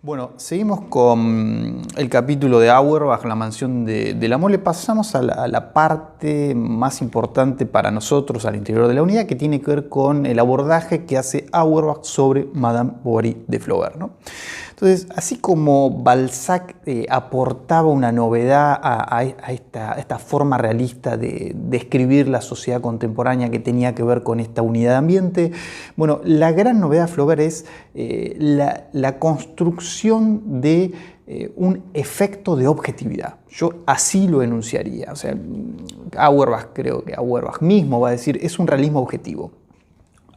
Bueno, seguimos con el capítulo de Auerbach, la mansión de la mole. Pasamos a la parte más importante para nosotros al interior de la unidad, que tiene que ver con el abordaje que hace Auerbach sobre Madame Bovary de Flaubert, ¿no? Entonces, así como Balzac aportaba una novedad a esta forma realista de escribir la sociedad contemporánea que tenía que ver con esta unidad de ambiente, bueno, la gran novedad de Flaubert es la construcción de un efecto de objetividad. Yo así lo enunciaría. O sea, creo que Auerbach mismo va a decir, es un realismo objetivo.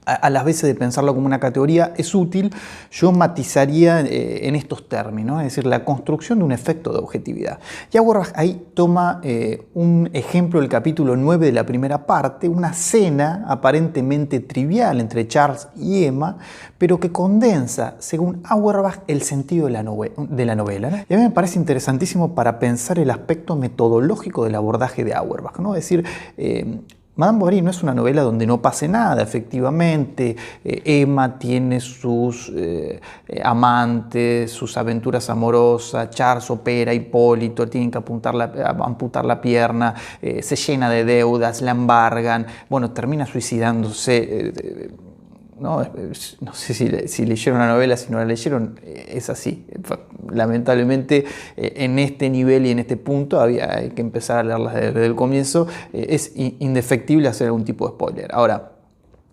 A las veces de pensarlo como una categoría es útil, yo matizaría en estos términos, es decir, la construcción de un efecto de objetividad. Y Auerbach ahí toma un ejemplo del capítulo 9 de la primera parte, una cena aparentemente trivial entre Charles y Emma, pero que condensa, según Auerbach, el sentido de la novela, ¿no? Y a mí me parece interesantísimo para pensar el aspecto metodológico del abordaje de Auerbach, ¿no? Es decir, Madame Bovary no es una novela donde no pase nada, efectivamente. Emma tiene sus amantes, sus aventuras amorosas, Charles opera, Hipólito, tienen que amputar la pierna, se llena de deudas, la embargan, bueno, termina suicidándose. No sé si leyeron la novela, si no la leyeron, es así. Lamentablemente, en este nivel y en este punto hay que empezar a leerlas desde el comienzo. Es indefectible hacer algún tipo de spoiler. Ahora,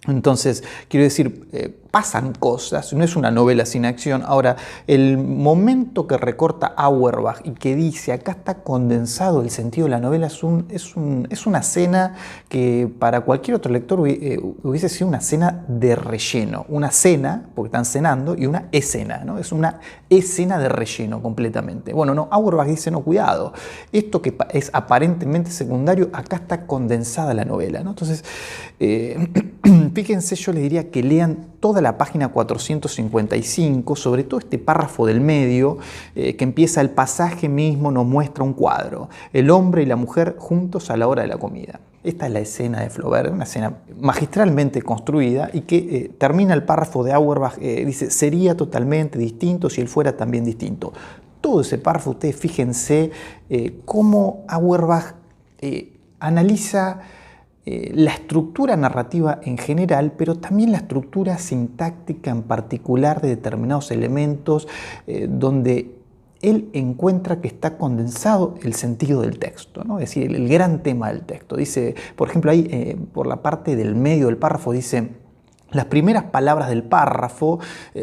entonces, quiero decir, pasan cosas, no es una novela sin acción. Ahora, el momento que recorta Auerbach y que dice, acá está condensado el sentido de la novela, es una escena que para cualquier otro lector hubiese sido una escena de relleno. Una cena, porque están cenando, y una escena, ¿no? Es una escena de relleno completamente. Bueno, no, Auerbach dice, no, cuidado, esto que es aparentemente secundario, acá está condensada la novela, ¿no? Entonces, fíjense, yo les diría que lean toda la página 455, sobre todo este párrafo del medio, que empieza: el pasaje mismo nos muestra un cuadro, el hombre y la mujer juntos a la hora de la comida. Esta es la escena de Flaubert, una escena magistralmente construida y que termina el párrafo de Auerbach, dice, sería totalmente distinto si él fuera también distinto. Todo ese párrafo, ustedes fíjense cómo Auerbach analiza la estructura narrativa en general, pero también la estructura sintáctica en particular de determinados elementos, donde él encuentra que está condensado el sentido del texto, ¿no? Es decir, el gran tema del texto. Dice, por ejemplo, ahí por la parte del medio del párrafo dice: las primeras palabras del párrafo,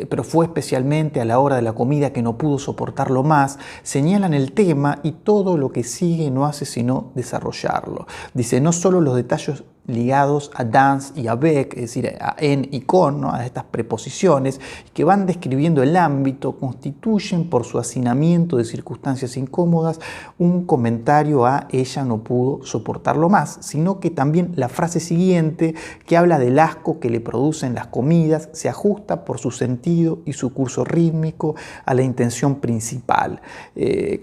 pero fue especialmente a la hora de la comida que no pudo soportarlo más, señalan el tema y todo lo que sigue no hace sino desarrollarlo. Dice, no solo los detalles ligados a dans y a bec, es decir, a en y con, ¿no? A estas preposiciones que van describiendo el ámbito, constituyen por su hacinamiento de circunstancias incómodas un comentario a ella no pudo soportarlo más, sino que también la frase siguiente, que habla del asco que le producen las comidas, se ajusta por su sentido y su curso rítmico a la intención principal.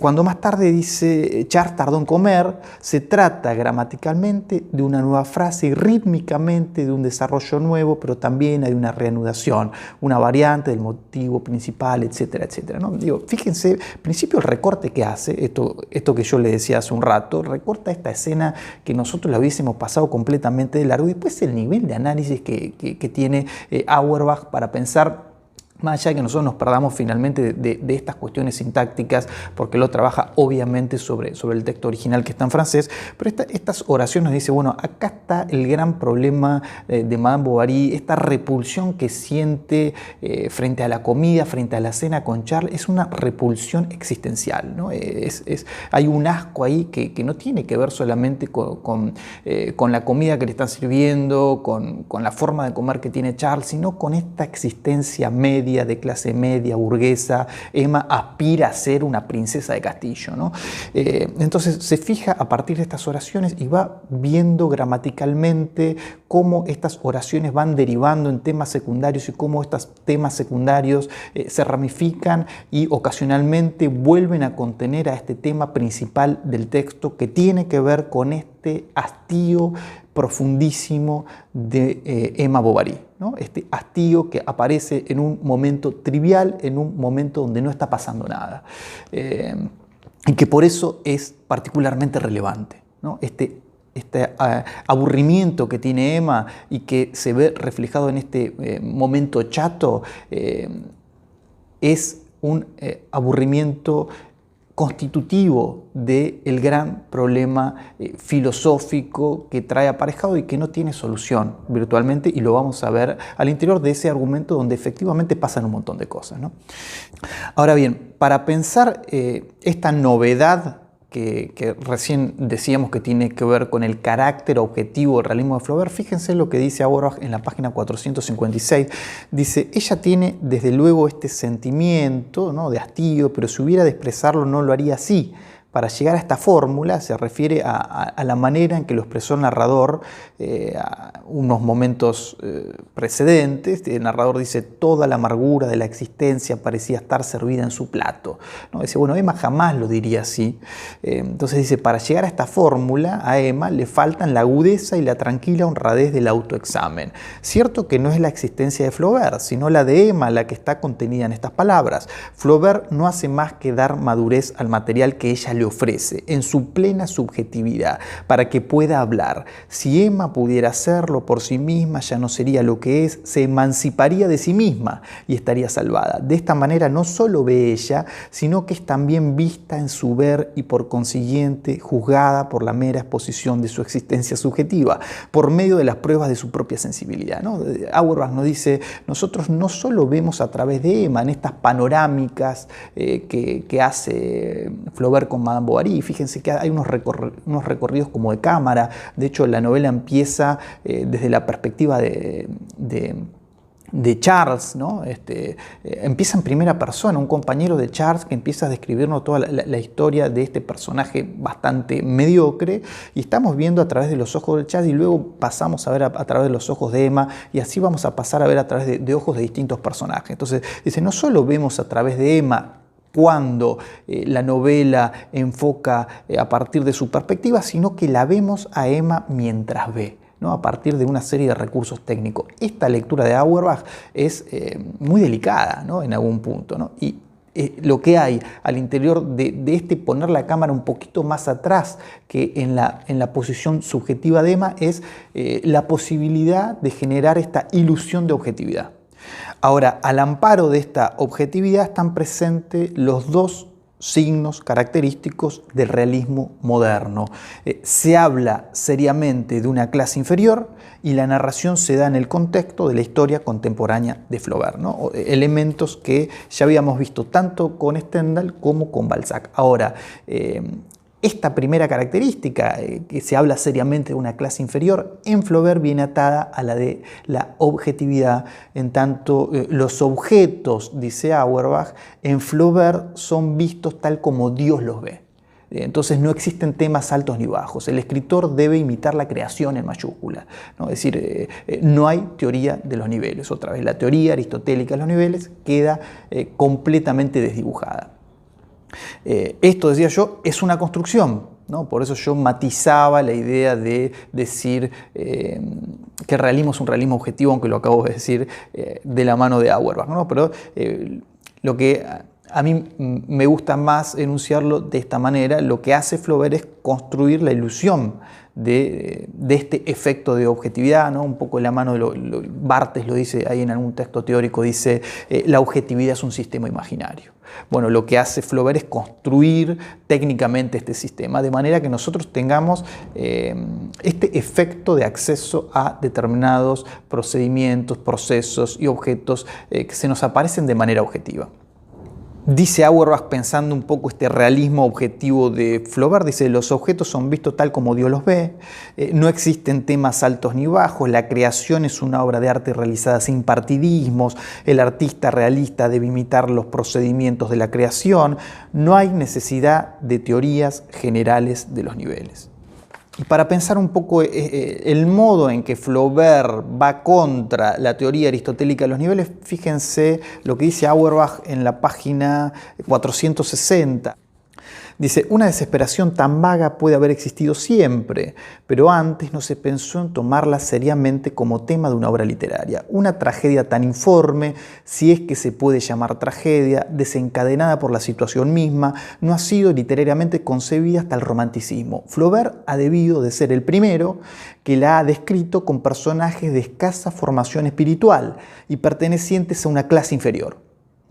Cuando más tarde dice Charles tardó en comer, se trata gramaticalmente de una nueva frase y rítmicamente de un desarrollo nuevo, pero también hay una reanudación, una variante del motivo principal, etcétera, etcétera, ¿no? Digo, fíjense, al principio el recorte que hace, esto que yo le decía hace un rato, recorta esta escena que nosotros la hubiésemos pasado completamente de largo, y después el nivel de análisis que tiene Auerbach para pensar, más allá de que nosotros nos perdamos finalmente de estas cuestiones sintácticas, porque lo trabaja obviamente sobre el texto original que está en francés, pero estas oraciones dice, bueno, acá está el gran problema de Madame Bovary, esta repulsión que siente frente a la comida, frente a la cena con Charles, es una repulsión existencial, ¿no? Hay un asco ahí que no tiene que ver solamente con la comida que le están sirviendo, con la forma de comer que tiene Charles, sino con esta existencia media, de clase media, burguesa. Emma aspira a ser una princesa de castillo, ¿no? Entonces se fija a partir de estas oraciones y va viendo gramaticalmente cómo estas oraciones van derivando en temas secundarios y cómo estos temas secundarios se ramifican y ocasionalmente vuelven a contener a este tema principal del texto, que tiene que ver con este hastío profundísimo de Emma Bovary. ¿no? Este hastío que aparece en un momento trivial, en un momento donde no está pasando nada. Y que por eso es particularmente relevante, ¿no? Este aburrimiento que tiene Emma y que se ve reflejado en este momento chato es un aburrimiento constitutivo del gran problema filosófico que trae aparejado y que no tiene solución virtualmente, y lo vamos a ver al interior de ese argumento donde efectivamente pasan un montón de cosas, ¿no? Ahora bien, para pensar esta novedad que recién decíamos que tiene que ver con el carácter objetivo del realismo de Flaubert, fíjense lo que dice Auerbach en la página 456. Dice, ella tiene desde luego este sentimiento, ¿no?, de hastío, pero si hubiera de expresarlo no lo haría así. Para llegar a esta fórmula se refiere a la manera en que lo expresó el narrador a unos momentos precedentes. El narrador dice, toda la amargura de la existencia parecía estar servida en su plato, ¿no? Dice, bueno, Emma jamás lo diría así. Entonces dice, para llegar a esta fórmula, a Emma le faltan la agudeza y la tranquila honradez del autoexamen. Cierto que no es la existencia de Flaubert, sino la de Emma la que está contenida en estas palabras. Flaubert no hace más que dar madurez al material que ella le ofrece en su plena subjetividad para que pueda hablar. Si Emma pudiera hacerlo por sí misma, ya no sería lo que es, se emanciparía de sí misma y estaría salvada. De esta manera no solo ve ella, sino que es también vista en su ver y por consiguiente juzgada por la mera exposición de su existencia subjetiva, por medio de las pruebas de su propia sensibilidad, ¿no? Auerbach nos dice, nosotros no solo vemos a través de Emma en estas panorámicas que hace Flaubert con Madame Bovary. Fíjense que hay unos recorridos como de cámara. De hecho, la novela empieza desde la perspectiva de Charles, ¿no? Empieza en primera persona, un compañero de Charles que empieza a describirnos toda la historia de este personaje bastante mediocre, y estamos viendo a través de los ojos de Charles y luego pasamos a ver a través de los ojos de Emma, y así vamos a pasar a ver a través de ojos de distintos personajes. Entonces dice, no solo vemos a través de Emma cuando la novela enfoca a partir de su perspectiva, sino que la vemos a Emma mientras ve, ¿no?, a partir de una serie de recursos técnicos. Esta lectura de Auerbach es muy delicada, ¿no?, en algún punto, ¿no? Y lo que hay al interior de poner la cámara un poquito más atrás que en la posición subjetiva de Emma es la posibilidad de generar esta ilusión de objetividad. Ahora, al amparo de esta objetividad están presentes los dos signos característicos del realismo moderno. Se habla seriamente de una clase inferior y la narración se da en el contexto de la historia contemporánea de Flaubert, ¿no? Elementos que ya habíamos visto tanto con Stendhal como con Balzac. Ahora, esta primera característica, que se habla seriamente de una clase inferior, en Flaubert viene atada a la de la objetividad, en tanto los objetos, dice Auerbach, en Flaubert son vistos tal como Dios los ve. Entonces no existen temas altos ni bajos. El escritor debe imitar la creación en mayúscula, ¿no? Es decir, no hay teoría de los niveles. Otra vez, la teoría aristotélica de los niveles queda completamente desdibujada. Esto, decía yo, es una construcción, ¿no? Por eso yo matizaba la idea de decir que el realismo es un realismo objetivo, aunque lo acabo de decir de la mano de Auerbach, ¿no? Pero lo que a mí me gusta más enunciarlo de esta manera, lo que hace Flaubert es construir la ilusión de este efecto de objetividad, ¿no? Un poco de la mano de Barthes lo dice ahí en algún texto teórico, dice la objetividad es un sistema imaginario. Bueno, lo que hace Flaubert es construir técnicamente este sistema de manera que nosotros tengamos este efecto de acceso a determinados procedimientos, procesos y objetos que se nos aparecen de manera objetiva. Dice Auerbach, pensando un poco este realismo objetivo de Flaubert, dice, los objetos son vistos tal como Dios los ve, no existen temas altos ni bajos, la creación es una obra de arte realizada sin partidismos, el artista realista debe imitar los procedimientos de la creación, no hay necesidad de teorías generales de los niveles. Y para pensar un poco el modo en que Flaubert va contra la teoría aristotélica de los niveles, fíjense lo que dice Auerbach en la página 460. Dice, una desesperación tan vaga puede haber existido siempre, pero antes no se pensó en tomarla seriamente como tema de una obra literaria. Una tragedia tan informe, si es que se puede llamar tragedia, desencadenada por la situación misma, no ha sido literariamente concebida hasta el romanticismo. Flaubert ha debido de ser el primero que la ha descrito con personajes de escasa formación espiritual y pertenecientes a una clase inferior.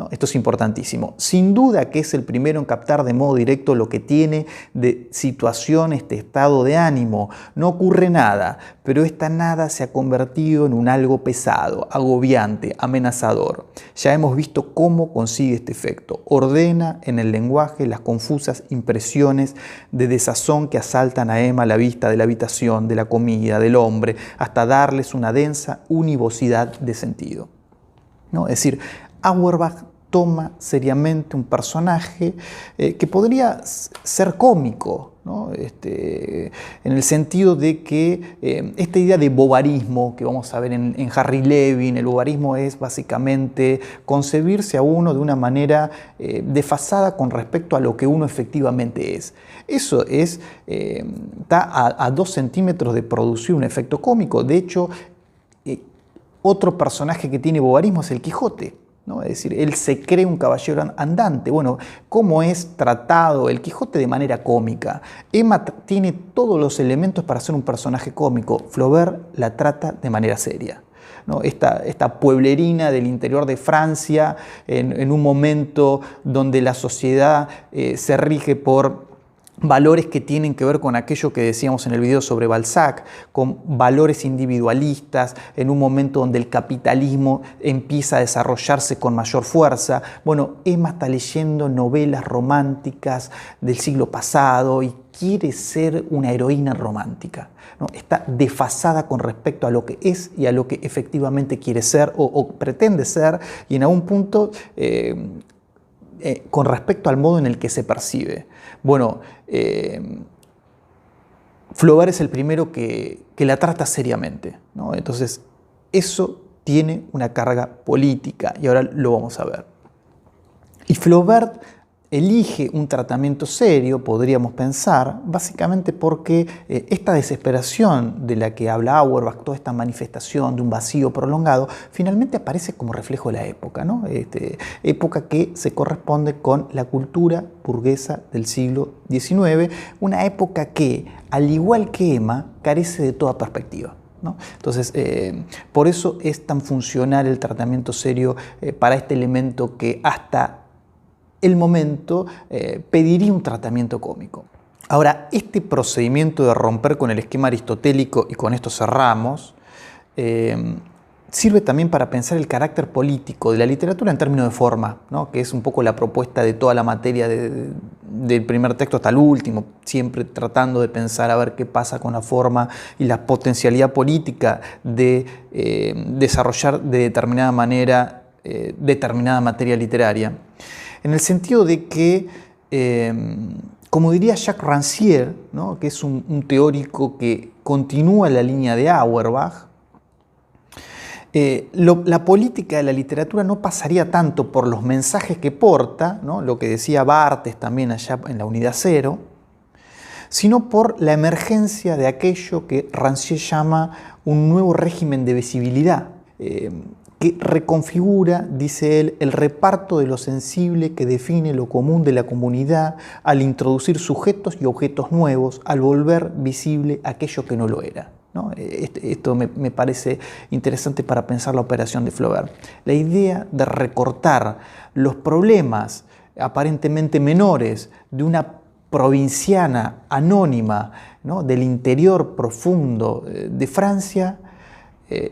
Esto es importantísimo. Sin duda que es el primero en captar de modo directo lo que tiene de situación este estado de ánimo. No ocurre nada, pero esta nada se ha convertido en un algo pesado, agobiante, amenazador. Ya hemos visto cómo consigue este efecto. Ordena en el lenguaje las confusas impresiones de desazón que asaltan a Emma a la vista de la habitación, de la comida, del hombre, hasta darles una densa univocidad de sentido. Es decir, Auerbach toma seriamente un personaje que podría ser cómico, ¿no? En el sentido de que esta idea de bovarismo que vamos a ver en Harry Levin, el bovarismo es básicamente concebirse a uno de una manera desfasada con respecto a lo que uno efectivamente es. Eso está a 2 centímetros de producir un efecto cómico. De hecho, otro personaje que tiene bovarismo es el Quijote. Es decir, él se cree un caballero andante. Bueno, ¿cómo es tratado el Quijote de manera cómica? Emma tiene todos los elementos para ser un personaje cómico. Flaubert la trata de manera seria. Esta pueblerina del interior de Francia, en un momento donde la sociedad se rige por valores que tienen que ver con aquello que decíamos en el video sobre Balzac, con valores individualistas, en un momento donde el capitalismo empieza a desarrollarse con mayor fuerza. Bueno, Emma está leyendo novelas románticas del siglo pasado y quiere ser una heroína romántica. Está desfasada con respecto a lo que es y a lo que efectivamente quiere ser o pretende ser, y en algún punto con respecto al modo en el que se percibe. Bueno, Flaubert es el primero que la trata seriamente, ¿no? Entonces, eso tiene una carga política y ahora lo vamos a ver. Y Flaubert elige un tratamiento serio, podríamos pensar, básicamente porque esta desesperación de la que habla Auerbach, toda esta manifestación de un vacío prolongado, finalmente aparece como reflejo de la época, ¿no? Época que se corresponde con la cultura burguesa del siglo XIX, una época que, al igual que Emma, carece de toda perspectiva. Entonces, por eso es tan funcional el tratamiento serio para este elemento que hasta el momento pediría un tratamiento cómico. Ahora, este procedimiento de romper con el esquema aristotélico, y con esto cerramos, sirve también para pensar el carácter político de la literatura en términos de forma, ¿no? Que es un poco la propuesta de toda la materia del primer texto hasta el último, siempre tratando de pensar a ver qué pasa con la forma y la potencialidad política de desarrollar de determinada manera determinada materia literaria. En el sentido de que, como diría Jacques Rancière, ¿no? Que es un teórico que continúa la línea de Auerbach, la política de la literatura no pasaría tanto por los mensajes que porta, ¿no? Lo que decía Barthes también allá en la unidad 0, sino por la emergencia de aquello que Rancière llama un nuevo régimen de visibilidad, que reconfigura, dice él, el reparto de lo sensible que define lo común de la comunidad al introducir sujetos y objetos nuevos, al volver visible aquello que no lo era, ¿no? Esto me parece interesante para pensar la operación de Flaubert. La idea de recortar los problemas aparentemente menores de una provinciana anónima, ¿no? Del interior profundo de Francia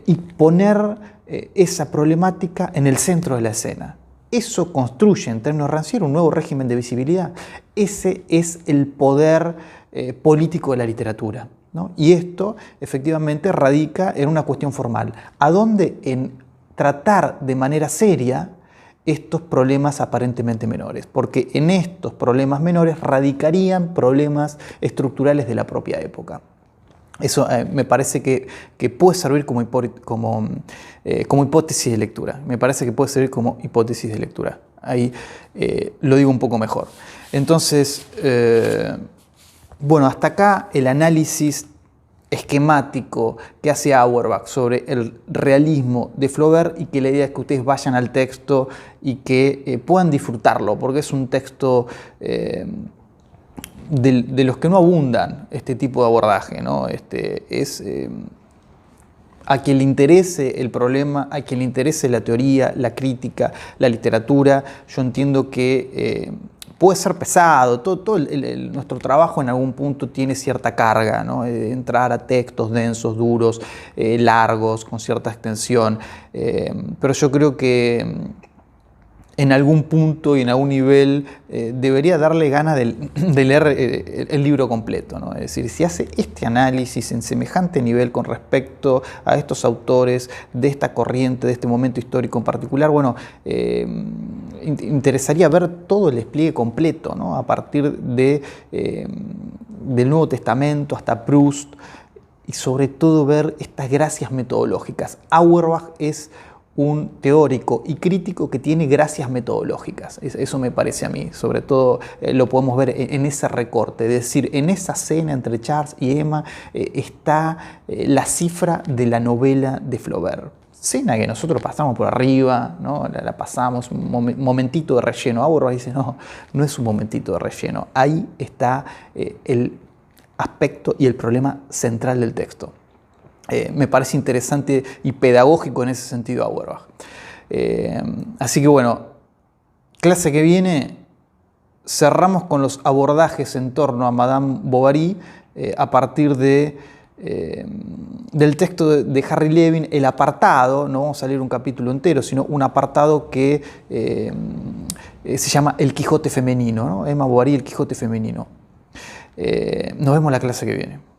y poner esa problemática en el centro de la escena. Eso construye, en términos Rancière, un nuevo régimen de visibilidad. Ese es el poder político de la literatura, ¿no? Y esto efectivamente radica en una cuestión formal. ¿A dónde? En tratar de manera seria estos problemas aparentemente menores, porque en estos problemas menores radicarían problemas estructurales de la propia época. Eso me parece que puede servir como hipótesis de lectura. Me parece que puede servir como hipótesis de lectura. Ahí lo digo un poco mejor. Entonces, bueno, hasta acá el análisis esquemático que hace Auerbach sobre el realismo de Flaubert, y que la idea es que ustedes vayan al texto y que puedan disfrutarlo, porque es un texto de los que no abundan este tipo de abordaje, ¿no? A quien le interese el problema, a quien le interese la teoría, la crítica, la literatura, yo entiendo que puede ser pesado, nuestro trabajo en algún punto tiene cierta carga, ¿no? Entrar a textos densos, duros, largos, con cierta extensión, pero yo creo que en algún punto y en algún nivel debería darle ganas de leer el libro completo, ¿no? Es decir, si hace este análisis en semejante nivel con respecto a estos autores de esta corriente, de este momento histórico en particular, bueno, interesaría ver todo el despliegue completo, ¿no? A partir del Nuevo Testamento hasta Proust, y sobre todo ver estas gracias metodológicas. Auerbach es un teórico y crítico que tiene gracias metodológicas. Eso me parece a mí. Sobre todo lo podemos ver en ese recorte. Es decir, en esa cena entre Charles y Emma está la cifra de la novela de Flaubert. Cena que nosotros pasamos por arriba, ¿no? La pasamos, un momentito de relleno. Auerbach dice, no, no es un momentito de relleno. Ahí está el aspecto y el problema central del texto. Me parece interesante y pedagógico en ese sentido Auerbach. Así que bueno, clase que viene cerramos con los abordajes en torno a Madame Bovary a partir del texto de Harry Levin, el apartado, no vamos a leer un capítulo entero, sino un apartado que se llama El Quijote femenino, ¿no? Emma Bovary, El Quijote femenino. Nos vemos la clase que viene.